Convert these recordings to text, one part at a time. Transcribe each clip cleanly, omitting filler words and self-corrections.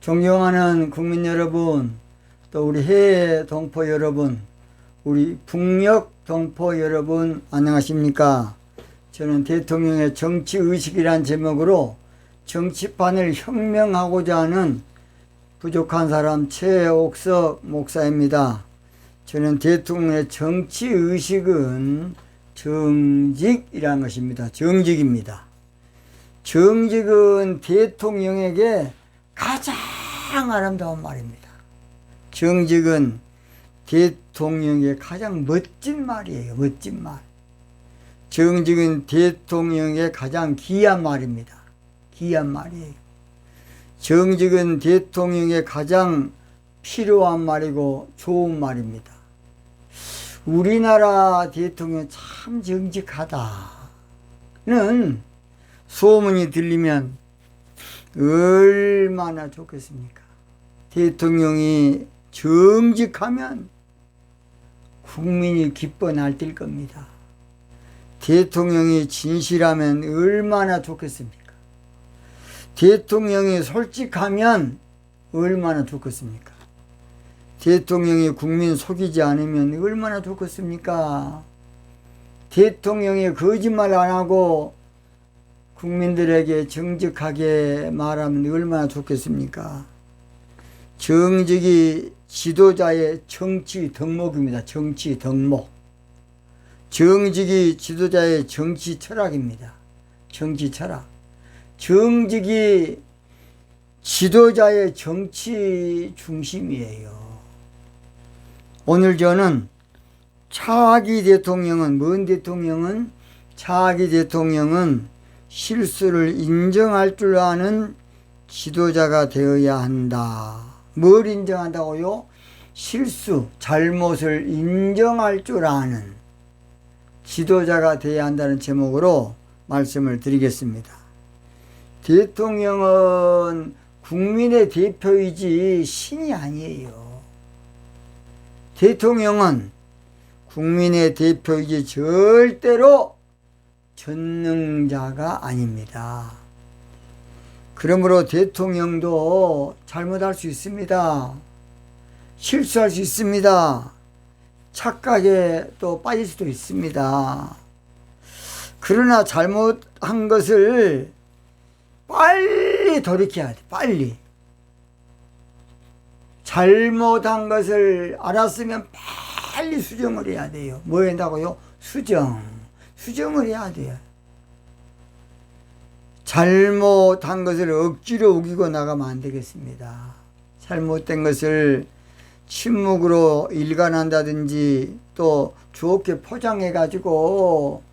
존경하는 국민 여러분, 또 우리 해외 동포 여러분, 우리 북녘 동포 여러분 안녕하십니까? 저는 대통령의 정치의식이란 제목으로 정치판을 혁명하고자 하는 부족한 사람 최옥석 목사입니다. 저는 대통령의 정치의식은 정직이라는 것입니다. 정직입니다. 정직은 대통령에게 가장 아름다운 말입니다. 정직은 대통령에게 가장 멋진 말이에요. 멋진 말. 정직은 대통령에게 가장 귀한 말입니다. 귀한 말이에요. 정직은 대통령에게 가장 필요한 말이고 좋은 말입니다. 우리나라 대통령 참 정직하다는 소문이 들리면 얼마나 좋겠습니까? 대통령이 정직하면 국민이 기뻐 날뛸 겁니다. 대통령이 진실하면 얼마나 좋겠습니까? 대통령이 솔직하면 얼마나 좋겠습니까? 대통령이 국민 속이지 않으면 얼마나 좋겠습니까? 대통령이 거짓말 안 하고 국민들에게 정직하게 말하면 얼마나 좋겠습니까? 정직이 지도자의 정치 덕목입니다. 정치 덕목. 정직이 지도자의 정치 철학입니다. 정치 철학. 정직이 지도자의 정치 중심이에요. 오늘 저는 차기 대통령은, 먼 대통령은, 차기 대통령은 실수를 인정할 줄 아는 지도자가 되어야 한다. 뭘 인정한다고요? 실수, 잘못을 인정할 줄 아는 지도자가 되어야 한다는 제목으로 말씀을 드리겠습니다. 대통령은 국민의 대표이지 신이 아니에요. 대통령은 국민의 대표이지 절대로 전능자가 아닙니다. 그러므로 대통령도 잘못할 수 있습니다. 실수할 수 있습니다. 착각에 또 빠질 수도 있습니다. 그러나 잘못한 것을 빨리 돌이켜야 돼. 빨리. 잘못한 것을 알았으면 빨리 수정을 해야 돼요. 뭐 한다고요? 수정을 해야 돼요. 잘못한 것을 억지로 우기고 나가면 안 되겠습니다. 잘못된 것을 침묵으로 일관한다든지 또 좋게 포장해 가지고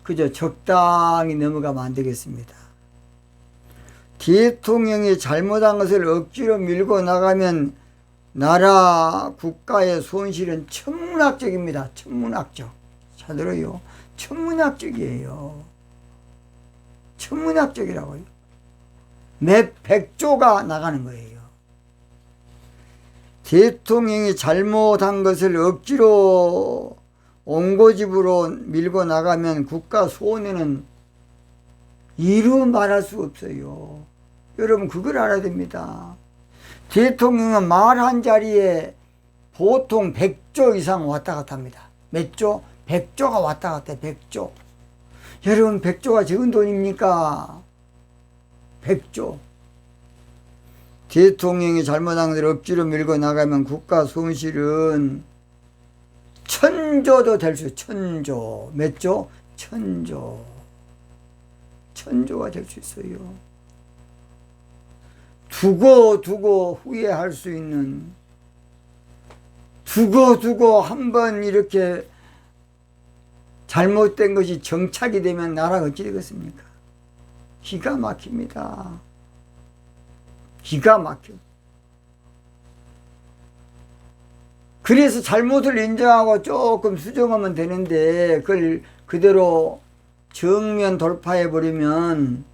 그저 적당히 넘어가면 안 되겠습니다. 대통령이 잘못한 것을 억지로 밀고 나가면 나라 국가의 손실은 천문학적입니다. 천문학적. 잘 들어요. 천문학적이에요. 천문학적이라고요. 몇 100조가 나가는 거예요. 대통령이 잘못한 것을 억지로 옹고집으로 밀고 나가면 국가 손해는 이루 말할 수 없어요. 여러분 그걸 알아야 됩니다. 대통령은 말 한 자리에 보통 100조 이상 왔다 갔다 합니다. 몇 조? 100조가 왔다 갔다 해요. 100조. 여러분 100조가 적은 돈입니까? 100조. 대통령이 잘못한 것을 억지로 밀고 나가면 국가 손실은 1000조도 될 수 있어요. 1000조. 몇 조? 1000조. 1000조가 될 수 있어요. 두고 후회할 수 있는, 두고 한번 이렇게 잘못된 것이 정착이 되면 나라가 어찌 되겠습니까? 기가 막힙니다. 기가 막혀. 그래서 잘못을 인정하고 조금 수정하면 되는데 그걸 그대로 정면 돌파해 버리면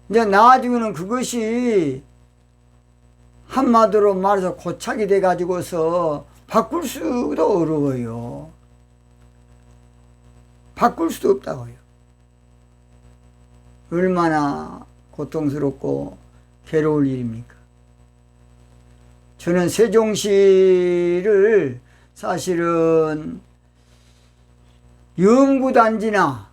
이제 나중에는 그것이 한마디로 말해서 고착이 돼 가지고서 바꿀 수도 어려워요. 바꿀 수도 없다고요. 얼마나 고통스럽고 괴로울 일입니까? 저는 세종시를 사실은 연구단지나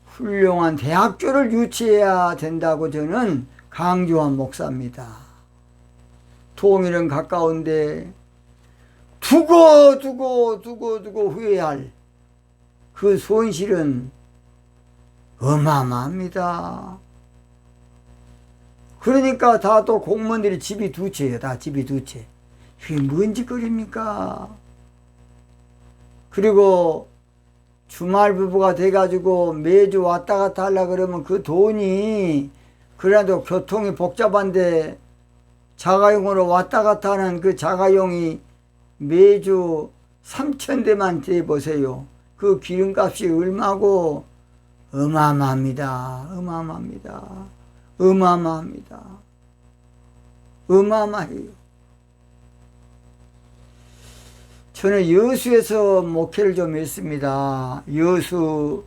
훌륭한 대학교를 유치해야 된다고 저는 강조한 목사입니다. 통일은 가까운데 두고 후회할 그 손실은 어마어마합니다. 그러니까 다 또 공무원들이 집이 두 채예요. 다 집이 두 채. 이게 뭔 짓거리입니까? 그리고 주말 부부가 돼가지고 매주 왔다 갔다 하려고 그러면 그 돈이 그래도 교통이 복잡한데 자가용으로 왔다 갔다 하는 그 자가용이 매주 3,000대만 대보세요. 그 기름값이 얼마고 어마어마합니다. 어마어마해요. 저는 여수에서 목회를 좀 했습니다. 여수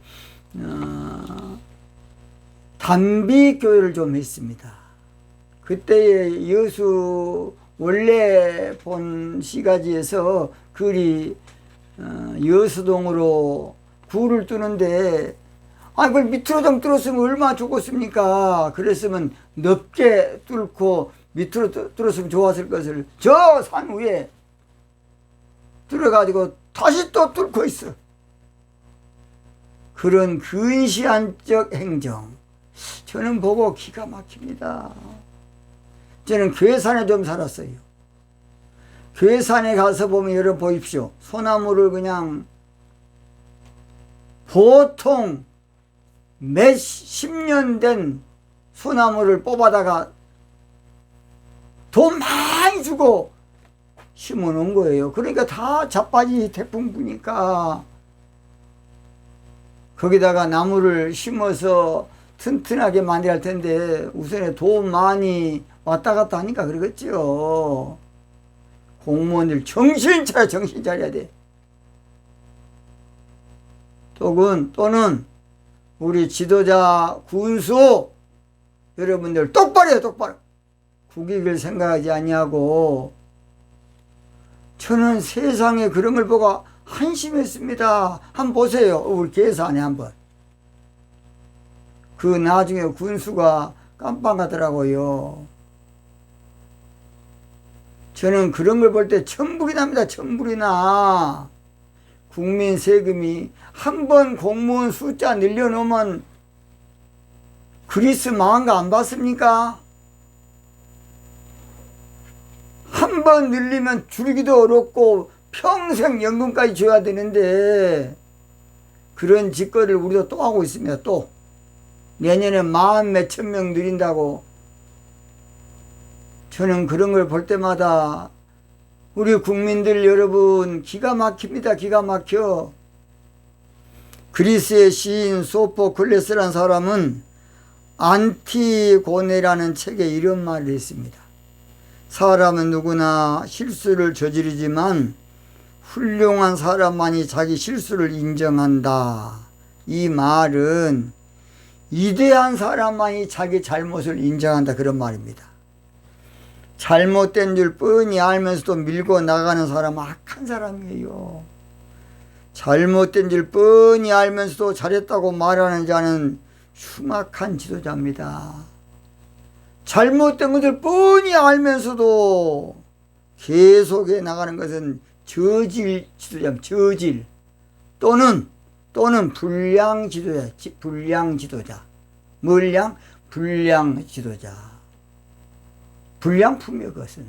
단비교회를 좀 했습니다. 그때의 여수 원래 본 시가지에서 글이 여수동으로 굴을 뚫는데 그걸 밑으로 좀 뚫었으면 얼마나 좋겠습니까? 그랬으면 넓게 뚫고 밑으로 뚫었으면 좋았을 것을 저 산 위에 뚫어가지고 다시 또 뚫고 있어. 그런 근시안적 행정 저는 보고 기가 막힙니다. 저는 괴산에 좀 살았어요. 괴산에 가서 보면 여러분 보십시오. 소나무를 그냥 보통 몇 10년 된 소나무를 뽑아다가 돈 많이 주고 심어 놓은 거예요. 그러니까 다 자빠지 태풍 부니까 거기다가 나무를 심어서 튼튼하게 만들어야 할 텐데 우선에 돈 많이 왔다 갔다 하니까 그러겠죠. 공무원들 정신 차려야 돼. 또는 우리 지도자 군수 여러분들 똑바로 해요. 똑바로. 국익을 생각하지 아니하고 저는 세상에 그런 걸 보고 한심했습니다. 한번 보세요. 우리 계산에 한번. 그 나중에 군수가 깜빡하더라고요. 저는 그런 걸 볼 때 천불이 납니다. 천불이 나. 국민 세금이 한 번 공무원 숫자 늘려놓으면 그리스 망한 거 안 봤습니까? 한 번 늘리면 줄이기도 어렵고 평생 연금까지 줘야 되는데 그런 짓거리를 우리도 또 하고 있습니다. 또 내년에 40 몇천 명 늘린다고. 저는 그런 걸 볼 때마다 우리 국민들 여러분 기가 막힙니다. 기가 막혀. 그리스의 시인 소포클레스라는 사람은 안티고네라는 책에 이런 말을 했습니다. 사람은 누구나 실수를 저지르지만 훌륭한 사람만이 자기 실수를 인정한다. 이 말은 위대한 사람만이 자기 잘못을 인정한다. 그런 말입니다. 잘못된 줄 뻔히 알면서도 밀고 나가는 사람은 악한 사람이에요. 잘못된 줄 뻔히 알면서도 잘했다고 말하는 자는 흉악한 지도자입니다. 잘못된 것을 뻔히 알면서도 계속해 나가는 것은 저질 지도자입니다. 저질 또는 불량 지도자. 불량 지도자. 뭘량? 불량 지도자. 불량품이요, 그것은.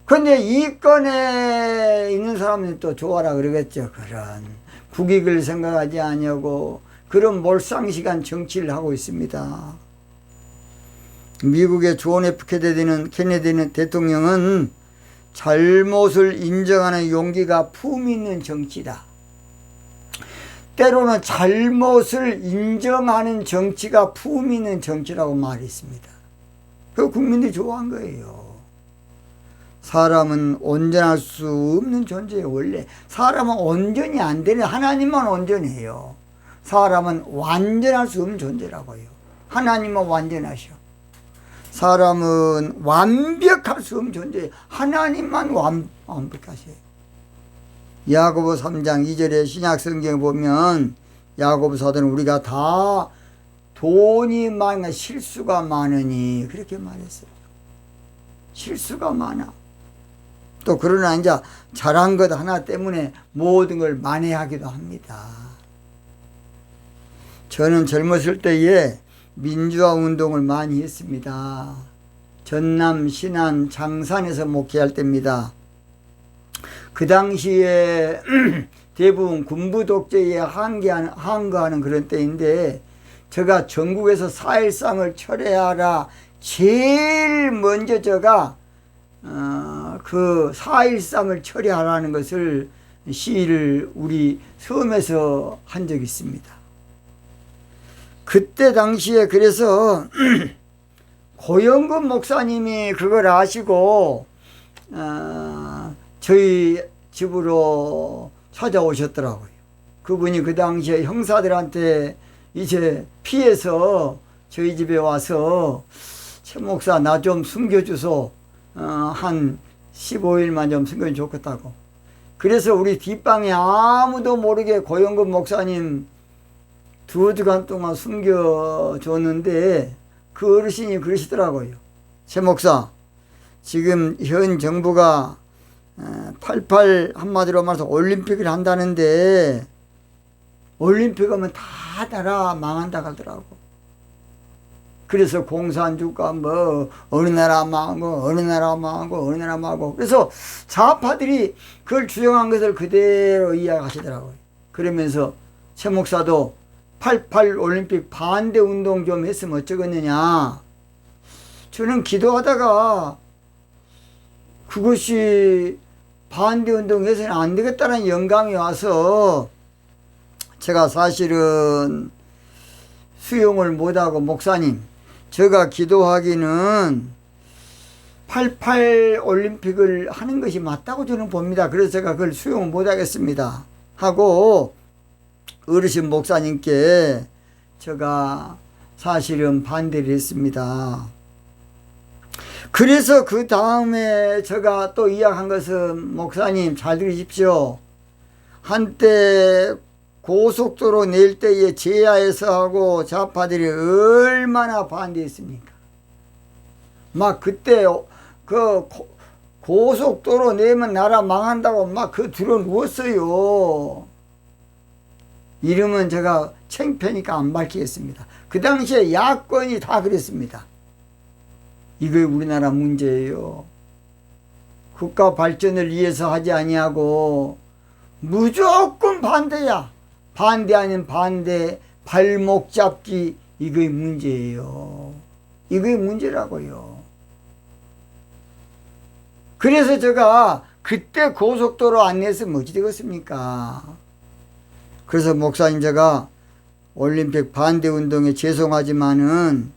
근데 이권에 있는 사람은 또 좋아라 그러겠죠. 그런 국익을 생각하지 아니하고 그런 몰상식한 정치를 하고 있습니다. 미국의 존 F 케네디 대통령은 잘못을 인정하는 용기가 품이 있는 정치다. 때로는 잘못을 인정하는 정치가 품이 있는 정치라고 말했습니다. 그 국민들이 좋아한 거예요. 사람은 온전할 수 없는 존재예요. 원래 사람은 온전히 안 되는, 하나님만 온전해요. 사람은 완전할 수 없는 존재라고요. 하나님은 완전하셔. 사람은 완벽할 수 없는 존재예요. 하나님만 완벽하세요. 야고보 3장 2절에 신약 성경에 보면 야고보 사도는 우리가 다 돈이 많아 실수가 많으니 그렇게 말했어요. 실수가 많아. 또 그러나 이제 잘한 것 하나 때문에 모든 걸 만회하기도 합니다. 저는 젊었을 때에 민주화 운동을 많이 했습니다. 전남, 신안, 장산에서 목회할 때입니다. 그 당시에 대부분 군부 독재에 항거하는 그런 때인데 제가 전국에서 4.13을 철회하라 제일 먼저 제가 그 4.13을 철회하라는 것을 시위를 우리 섬에서 한 적이 있습니다. 그때 당시에 그래서 고영근 목사님이 그걸 아시고 저희 집으로 찾아오셨더라고요. 그분이 그 당시에 형사들한테 이제 피해서 저희 집에 와서 최 목사 나 좀 숨겨주소. 한 15일만 좀 숨겨주면 좋겠다고. 그래서 우리 뒷방에 아무도 모르게 고영근 목사님 2주간 동안 숨겨줬는데 그 어르신이 그러시더라고요. 최 목사, 지금 현 정부가 88 한마디로 말해서 올림픽을 한다는데 올림픽 하면 다 나라 망한다 하더라고. 그래서 공산주가 뭐 어느 나라 망하고 어느 나라 망하고 어느 나라 망하고 그래서 좌파들이 그걸 주장한 것을 그대로 이야기하시더라고요. 그러면서 최 목사도 88 올림픽 반대 운동 좀 했으면 어쩌겠느냐. 저는 기도하다가 그것이 반대 운동해서는 안 되겠다는 영감이 와서 제가 사실은 수용을 못하고 목사님 제가 기도하기는 88 올림픽을 하는 것이 맞다고 저는 봅니다. 그래서 제가 그걸 수용을 못하겠습니다 하고 어르신 목사님께 제가 사실은 반대를 했습니다. 그래서 그 다음에 제가 또 이야기한 것은 목사님 잘 들으십시오. 한때 고속도로 낼 때에 제야에서 하고 좌파들이 얼마나 반대했습니까? 막 그때 그 고속도로 내면 나라 망한다고 막 그 들어 누웠어요. 이름은 제가 창피하니까 안 밝히겠습니다. 그 당시에 야권이 다 그랬습니다. 이게 우리나라 문제예요. 국가 발전을 위해서 하지 아니하고 무조건 반대야. 반대 아닌 반대, 발목 잡기, 이게 문제예요. 이게 문제라고요. 그래서 제가 그때 고속도로 안 냈으면 어찌 되겠습니까? 그래서 목사님 제가 올림픽 반대 운동에 죄송하지만은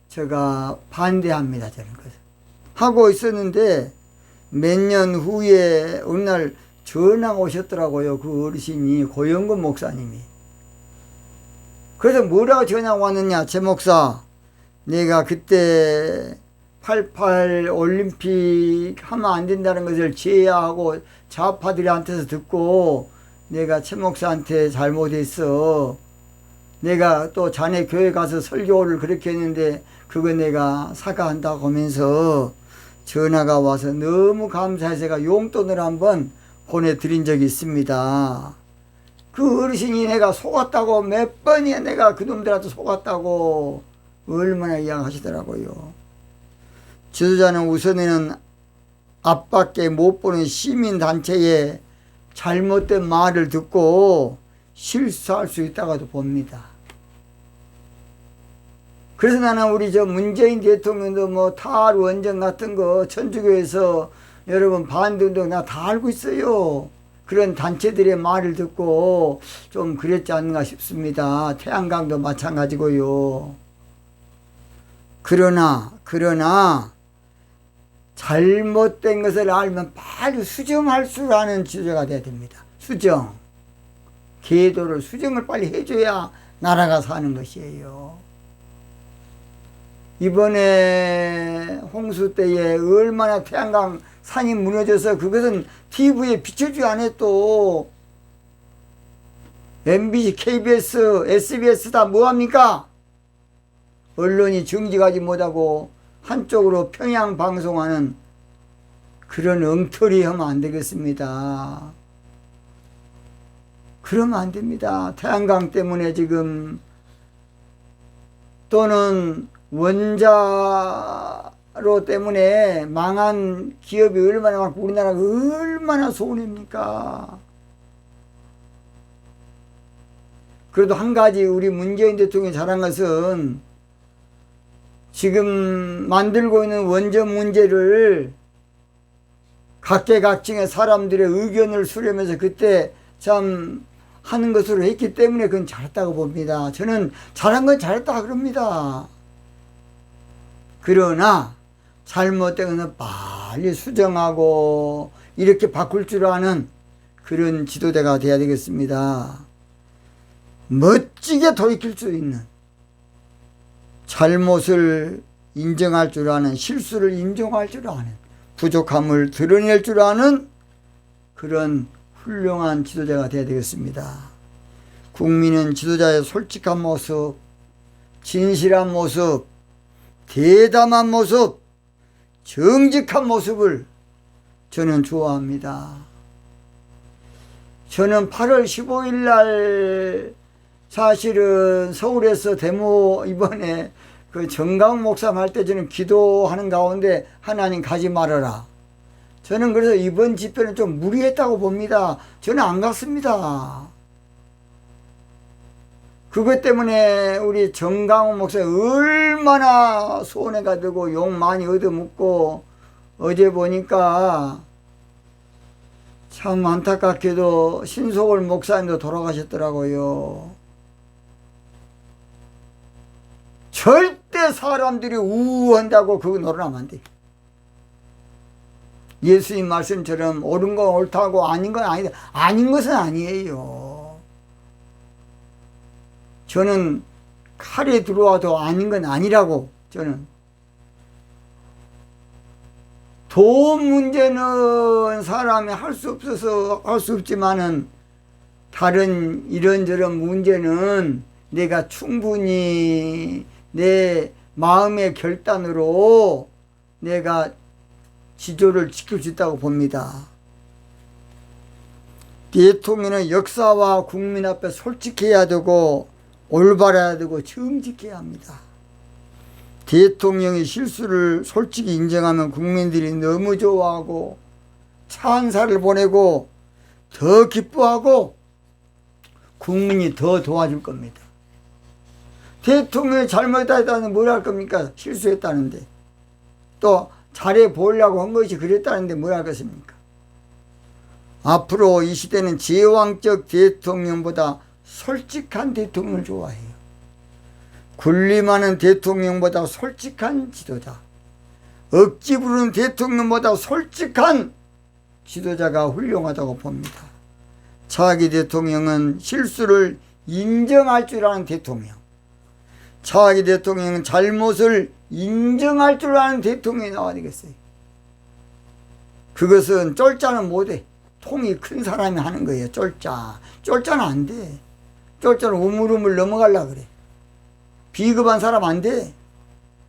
제가 반대합니다. 저는 그래서 하고 있었는데 몇 년 후에 어느 날 전화가 오셨더라고요. 그 어르신이 고영근 목사님이. 그래서 뭐라고 전화가 왔느냐. 최 목사 내가 그때 88 올림픽 하면 안 된다는 것을 제야하고 좌파들한테서 듣고 내가 최 목사한테 잘못했어. 내가 또 자네 교회 가서 설교를 그렇게 했는데 그거 내가 사과한다고 하면서 전화가 와서 너무 감사해서 제가 용돈을 한번 보내드린 적이 있습니다. 그 어르신이 내가 속았다고 몇 번이나 내가 그놈들한테 속았다고 얼마나 이야기하시더라고요. 지도자는 우선에는 앞밖에 못 보는 시민단체의 잘못된 말을 듣고 실수할 수 있다고도 봅니다. 그래서 나는 우리 문재인 대통령도 뭐 탈원전 같은 거 천주교에서 여러분 반대운동 나 다 알고 있어요. 그런 단체들의 말을 듣고 좀 그랬지 않는가 싶습니다. 태양광도 마찬가지고요. 그러나 잘못된 것을 알면 빨리 수정할 줄 아는 지도자가 돼야 됩니다. 수정. 계도를 수정을 빨리 해줘야 나라가 사는 것이에요. 이번에 홍수 때에 얼마나 태양광 산이 무너져서 그것은 TV에 비춰주지 않았도 MBC, KBS, SBS 다 뭐합니까? 언론이 정직하지 못하고 한쪽으로 평양 방송하는 그런 엉터리 하면 안 되겠습니다. 그러면 안 됩니다. 태양광 때문에 지금 또는 원자로 때문에 망한 기업이 얼마나 많고 우리나라가 얼마나 손해입니까? 그래도 한 가지 우리 문재인 대통령이 잘한 것은 지금 만들고 있는 원전 문제를 각계각층의 사람들의 의견을 수렴해서 그때 참 하는 것으로 했기 때문에 그건 잘했다고 봅니다. 저는 잘한 건 잘했다 그럽니다. 그러나 잘못된 것은 빨리 수정하고 이렇게 바꿀 줄 아는 그런 지도자가 돼야 되겠습니다. 멋지게 돌이킬 수 있는, 잘못을 인정할 줄 아는, 실수를 인정할 줄 아는, 부족함을 드러낼 줄 아는 그런 훌륭한 지도자가 되어야 되겠습니다. 국민은 지도자의 솔직한 모습, 진실한 모습, 대담한 모습, 정직한 모습을 저는 좋아합니다. 저는 8월 15일 날 사실은 서울에서 데모 이번에 그 정강 목사 할 때 저는 기도하는 가운데 하나님 가지 말아라. 저는 그래서 이번 집회는 좀 무리했다고 봅니다. 저는 안 갔습니다. 그것 때문에 우리 정강훈 목사 얼마나 손해가 되고 욕 많이 얻어먹고 어제 보니까 참 안타깝게도 신소월 목사님도 돌아가셨더라고요. 절대 사람들이 우한다고 그거 놀아나면 안 돼. 예수님 말씀처럼 옳은 건 옳다고 아닌 건 아니다. 아닌 것은 아니에요. 저는 칼에 들어와도 아닌 건 아니라고. 저는 돈 문제는 사람이 할 수 없어서 할 수 없지만은 다른 이런저런 문제는 내가 충분히 내 마음의 결단으로 내가 지조를 지킬 수 있다고 봅니다. 대통령은 역사와 국민 앞에 솔직해야 되고 올바라야 되고 정직해야 합니다. 대통령이 실수를 솔직히 인정하면 국민들이 너무 좋아하고 찬사를 보내고 더 기뻐하고 국민이 더 도와줄 겁니다. 대통령이 잘못했다는 뭘 할 겁니까? 실수했다는데. 또 잘해 보려고 한 것이 그랬다는데 뭘 하겠습니까? 앞으로 이 시대는 제왕적 대통령보다 솔직한 대통령을 좋아해요. 군림하는 대통령보다 솔직한 지도자, 억지 부르는 대통령보다 솔직한 지도자가 훌륭하다고 봅니다. 차기 대통령은 실수를 인정할 줄 아는 대통령, 차기 대통령은 잘못을 인정할 줄 아는 대통령이 나와야 되겠어요. 그것은 쫄자는 못해. 통이 큰 사람이 하는 거예요. 쫄자는 안 돼. 쫄자는 우물우물 넘어가려고 그래. 비겁한 사람 안 돼.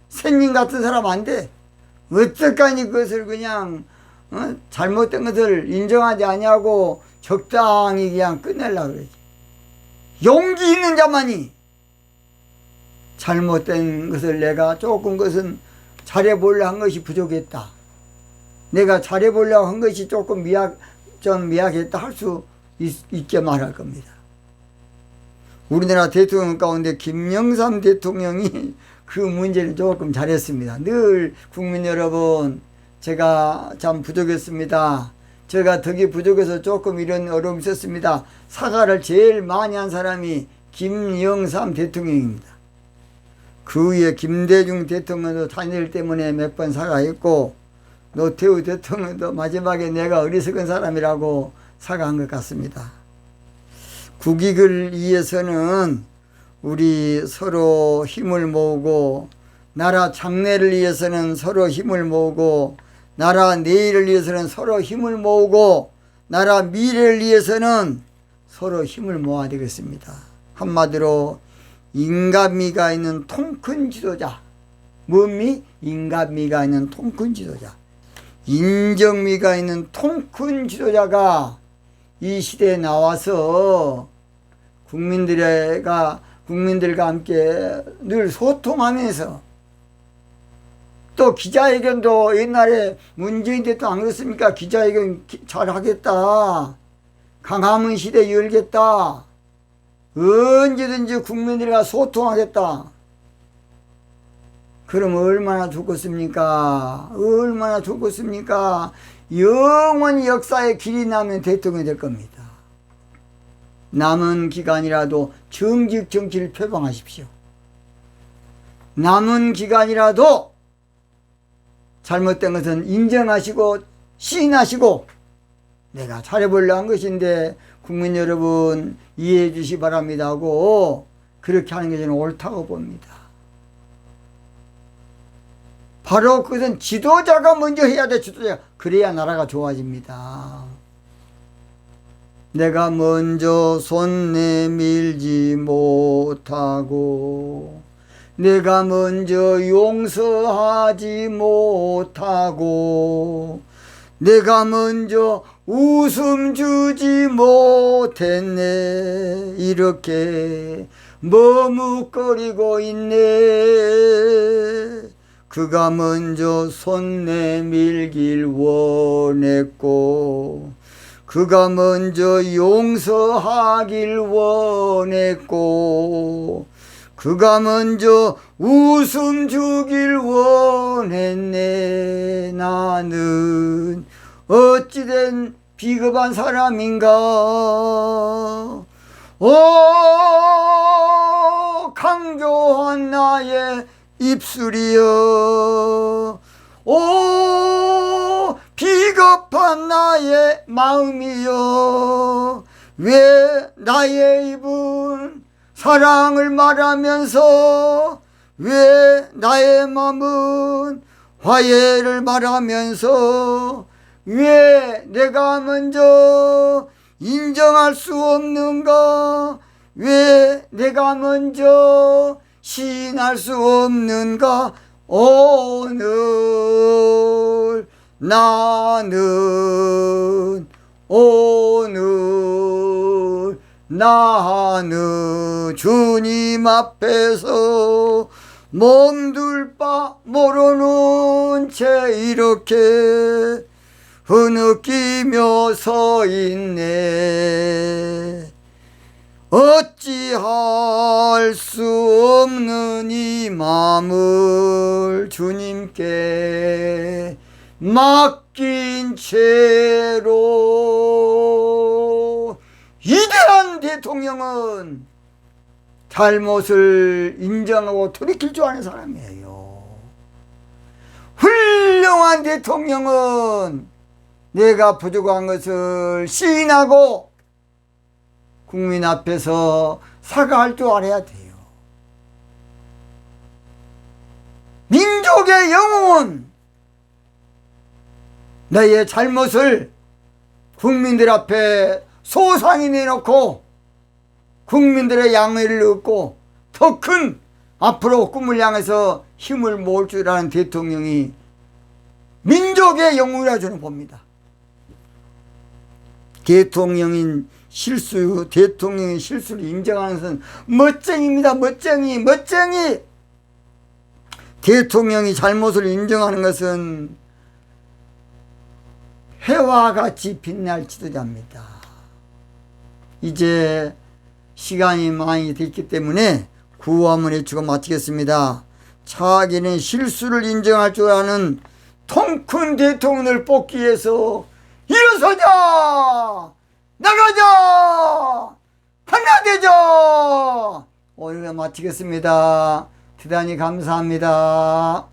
생님 같은 사람 안 돼. 어떡하니 그것을 그냥 잘못된 것을 인정하지 아니하고 적당히 그냥 끝내려고 그러지. 용기 있는 자만이 잘못된 것을 내가 조금 것은 잘해보려고 한 것이 부족했다. 내가 잘해보려고 한 것이 조금 미약했다 할 수 있게 말할 겁니다. 우리나라 대통령 가운데 김영삼 대통령이 그 문제를 조금 잘했습니다. 늘 국민 여러분, 제가 참 부족했습니다. 제가 덕이 부족해서 조금 이런 어려움이 있었습니다. 사과를 제일 많이 한 사람이 김영삼 대통령입니다. 그 위에 김대중 대통령도 자녀들 때문에 몇 번 사과했고 노태우 대통령도 마지막에 내가 어리석은 사람이라고 사과한 것 같습니다. 국익을 위해서는 우리 서로 힘을 모으고 나라 장래를 위해서는 서로 힘을 모으고, 나라 내일을 위해서는 서로 힘을 모으고, 나라 미래를 위해서는 서로 힘을 모아야 되겠습니다. 한마디로 인간미가 있는 통큰 지도자. 뭔미? 인간미가 있는 통큰 지도자. 인정미가 있는 통큰 지도자가 이 시대에 나와서 국민들과 함께 늘 소통하면서, 또 기자회견도 옛날에 문재인 대통령 안 그렇습니까? 기자회견 잘 하겠다. 강화문 시대 열겠다. 언제든지 국민들과 소통하겠다. 그럼 얼마나 좋겠습니까? 얼마나 좋겠습니까? 영원히 역사의 길이 나면 대통령이 될 겁니다. 남은 기간이라도 정직 정치를 표방하십시오. 남은 기간이라도 잘못된 것은 인정하시고 시인하시고, 내가 잘해보려고 한 것인데 국민 여러분 이해해 주시 바랍니다 하고, 그렇게 하는 게 저는 옳다고 봅니다. 바로 그것은 지도자가 먼저 해야 돼. 지도자가. 그래야 나라가 좋아집니다. 내가 먼저 손 내밀지 못하고, 내가 먼저 용서하지 못하고, 내가 먼저 웃음 주지 못했네. 이렇게 머뭇거리고 있네. 그가 먼저 손 내밀길 원했고, 그가 먼저 용서하길 원했고, 그가 먼저 웃음 주길 원했네. 나는 어찌된 비겁한 사람인가. 오, 강조한 나의 입술이여. 오, 비겁한 나의 마음이여. 왜 나의 입은 사랑을 말하면서, 왜 나의 마음은 화해를 말하면서, 왜 내가 먼저 인정할 수 없는가? 왜 내가 먼저 시인할 수 없는가? 오늘 나는 주님 앞에서 몸둘 바 모르는 채 이렇게 흐느끼며 서 있네. 어찌할 수 없는 이 마음을 주님께 맡긴 채로. 위대한 대통령은 잘못을 인정하고 돌이킬 줄 아는 사람이에요. 훌륭한 대통령은 내가 부족한 것을 시인하고 국민 앞에서 사과할 줄 알아야 돼요. 민족의 영웅은 너의 잘못을 국민들 앞에 소상히 내놓고 국민들의 양해를 얻고 더 큰 앞으로 꿈을 향해서 힘을 모을 줄 아는 대통령이 민족의 영웅이라 저는 봅니다. 대통령의 실수를 인정하는 것은 멋쟁이입니다. 멋쟁이. 대통령이 잘못을 인정하는 것은 해와 같이 빛날 지도자입니다. 이제 시간이 많이 됐기 때문에 구호 한번 해주고 마치겠습니다. 자기는 실수를 인정할 줄 아는 통큰 대통령을 뽑기 위해서 일어서자! 나가자! 하나 되자! 오늘 마치겠습니다. 대단히 감사합니다.